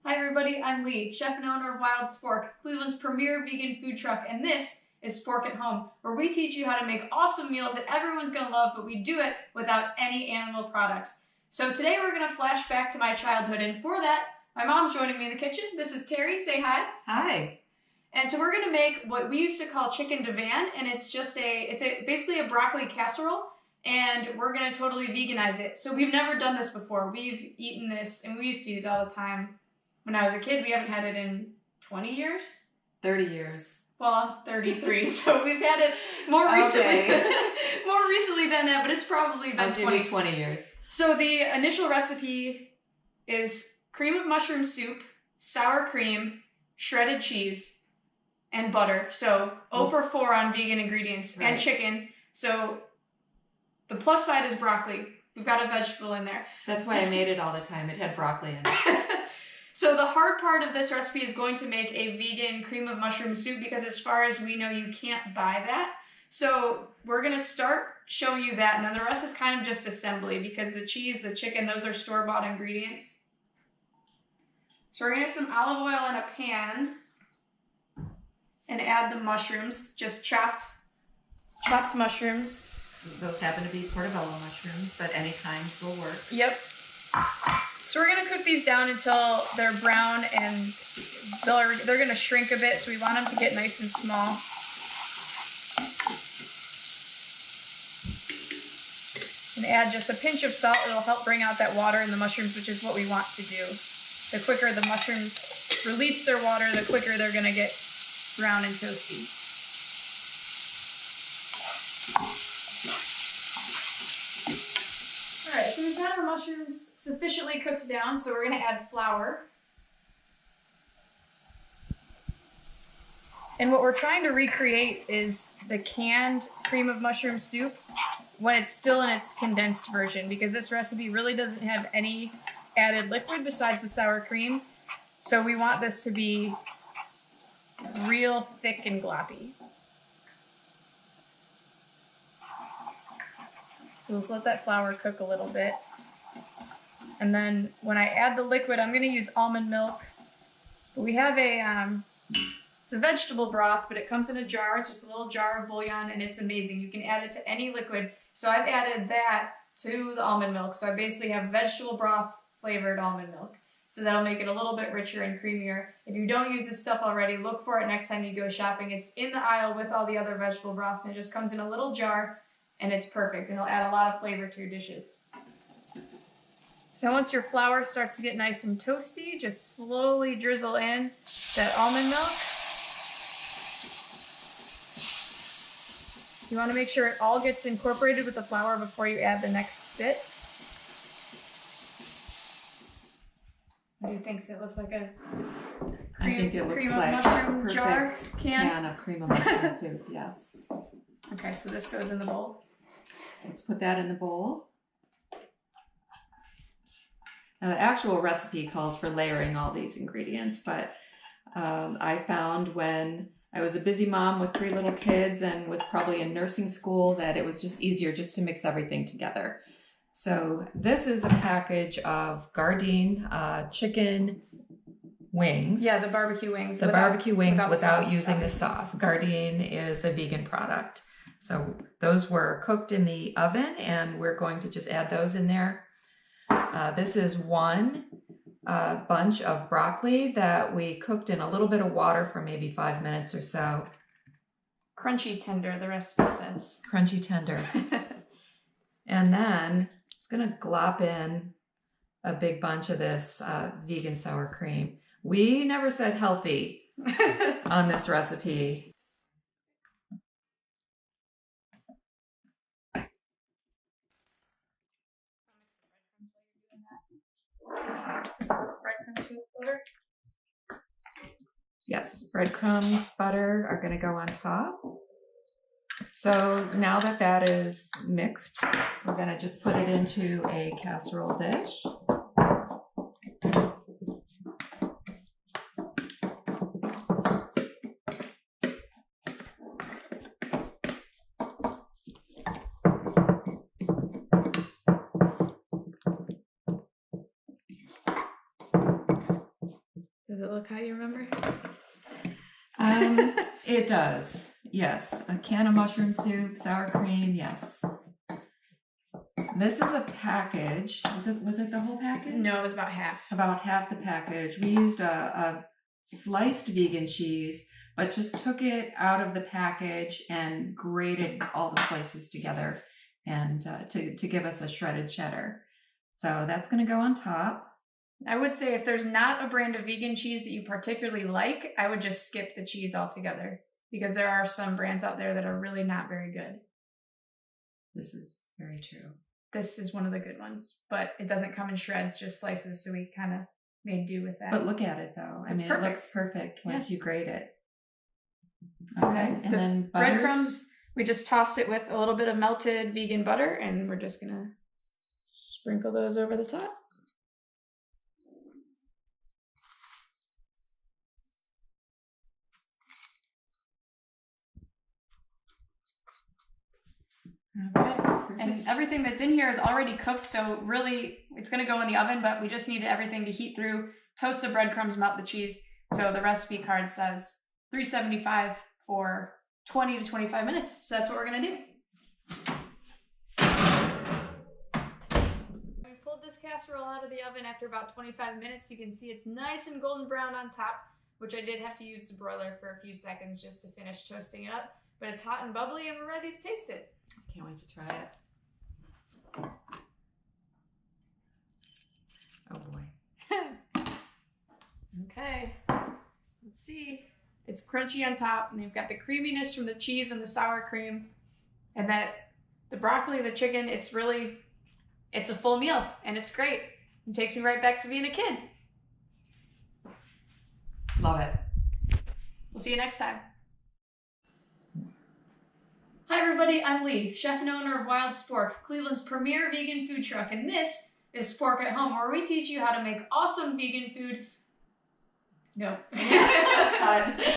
Hi everybody, I'm Lee, chef and owner of Wild Spork, Cleveland's premier vegan food truck, and this is Spork at Home, where we teach you how to make awesome meals that everyone's gonna love, but we do it without any animal products. So today we're gonna flash back to my childhood, and for that, my mom's joining me in the kitchen. This is Terry, say hi. Hi. And so we're gonna make what we used to call chicken divan, and it's basically a broccoli casserole, and we're gonna totally veganize it. So we've never done this before. We've eaten this, and we used to eat it all the time. When I was a kid, we haven't had it in 20 years? 30 years. Well, I'm 33, so we've had it more recently. More recently than that, but it's probably been 20 years. So the initial recipe is cream of mushroom soup, sour cream, shredded cheese, and butter. So 0 for 4 on vegan ingredients, and chicken. So the plus side is broccoli. We've got a vegetable in there. That's why I made it all the time. It had broccoli in it. So the hard part of this recipe is going to make a vegan cream of mushroom soup, because as far as we know, you can't buy that. So we're going to start showing you that, and then the rest is kind of just assembly, because the cheese, the chicken, those are store-bought ingredients. So we're going to get some olive oil in a pan and add the mushrooms, just chopped mushrooms. Those happen to be portobello mushrooms, but any kind will work. Yep. So we're going to cook these down until they're brown, and they're going to shrink a bit, so we want them to get nice and small. And add just a pinch of salt. It'll help bring out that water in the mushrooms, which is what we want to do. The quicker the mushrooms release their water, the quicker they're going to get brown and toasty. Alright, so we've got our mushrooms sufficiently cooked down, so we're going to add flour. And what we're trying to recreate is the canned cream of mushroom soup when it's still in its condensed version, because this recipe really doesn't have any added liquid besides the sour cream. So we want this to be real thick and gloppy. So let's let that flour cook a little bit. And then when I add the liquid, I'm going to use almond milk. We have it's a vegetable broth, but it comes in a jar. It's just a little jar of bouillon, and it's amazing. You can add it to any liquid. So I've added that to the almond milk. So I basically have vegetable broth flavored almond milk. So that'll make it a little bit richer and creamier. If you don't use this stuff already, look for it next time you go shopping. It's in the aisle with all the other vegetable broths, and it just comes in a little jar. And it's perfect, and it'll add a lot of flavor to your dishes. So once your flour starts to get nice and toasty, just slowly drizzle in that almond milk. You want to make sure it all gets incorporated with the flour before you add the next bit. What do you think? Does it look like a cream of mushroom jar can of cream of mushroom soup? Yes. Okay, so this goes in the bowl. Let's put that in the bowl. Now, the actual recipe calls for layering all these ingredients, but I found when I was a busy mom with 3 little kids and was probably in nursing school that it was just easier just to mix everything together. So this is a package of Gardein chicken wings. Yeah, the barbecue wings. The barbecue wings without using the sauce. Gardein is a vegan product. So those were cooked in the oven, and we're going to just add those in there. This is one bunch of broccoli that we cooked in a little bit of water for maybe 5 minutes or so. Crunchy tender, the recipe says. Crunchy tender. And then I'm just going to glop in a big bunch of this vegan sour cream. We never said healthy on this recipe. Yes, breadcrumbs, butter are going to go on top. So now that that is mixed, we're going to just put it into a casserole dish. Does it look how you remember? It does. Yes. A can of mushroom soup, sour cream. Yes. This is a package. Was it the whole package? No, it was about half. About half the package. We used a sliced vegan cheese, but just took it out of the package and grated all the slices together and to give us a shredded cheddar. So that's going to go on top. I would say if there's not a brand of vegan cheese that you particularly like, I would just skip the cheese altogether because there are some brands out there that are really not very good. This is very true. This is one of the good ones, but it doesn't come in shreds, just slices, so we kind of made do with that. But look at it though. It's it perfect. Looks perfect once you grate it. Okay, and then breadcrumbs, we just tossed it with a little bit of melted vegan butter, and we're just gonna sprinkle those over the top. Okay, and everything that's in here is already cooked, so really it's going to go in the oven, but we just need everything to heat through. Toast the breadcrumbs, melt the cheese. So the recipe card says 375 for 20 to 25 minutes. So that's what we're going to do. We pulled this casserole out of the oven after about 25 minutes. You can see it's nice and golden brown on top, which I did have to use the broiler for a few seconds just to finish toasting it up. But it's hot and bubbly and we're ready to taste it. Can't wait to try it. Oh boy. Okay, let's see. It's crunchy on top, and you've got the creaminess from the cheese and the sour cream, and that the broccoli, the chicken, it's a full meal, and it's great. It takes me right back to being a kid. Love it. We'll see you next time. Hi everybody, I'm Lee, chef and owner of Wild Spork, Cleveland's premier vegan food truck, and this is Spork at Home, where we teach you how to make awesome vegan food. No.